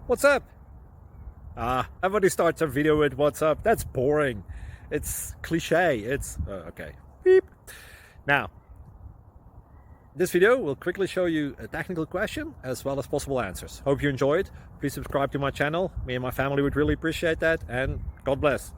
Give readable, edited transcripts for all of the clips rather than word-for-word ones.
What's up? Everybody starts a video with what's up. That's boring. It's cliche. It's okay. Beep. Now, this video will quickly show you a technical question as well as possible answers. Hope you enjoyed. Please subscribe to my channel. Me and my family would really appreciate that, and God bless.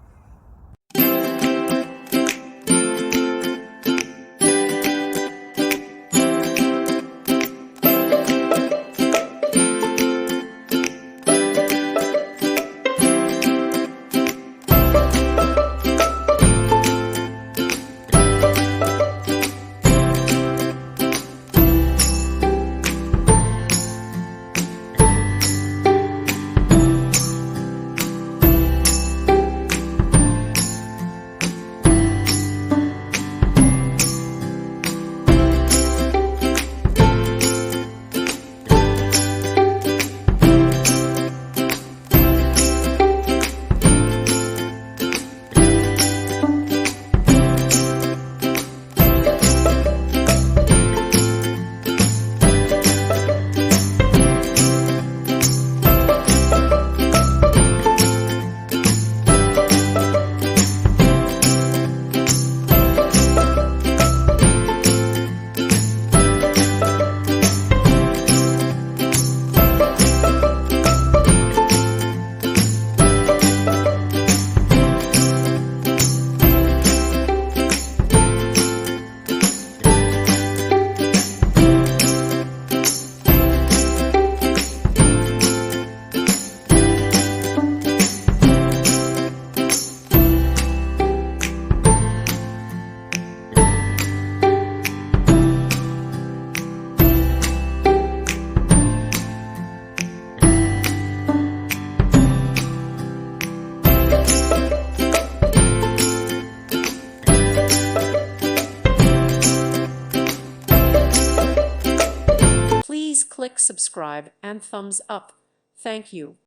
Please click subscribe and thumbs up. Thank you.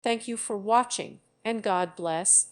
Thank you for watching, and God bless.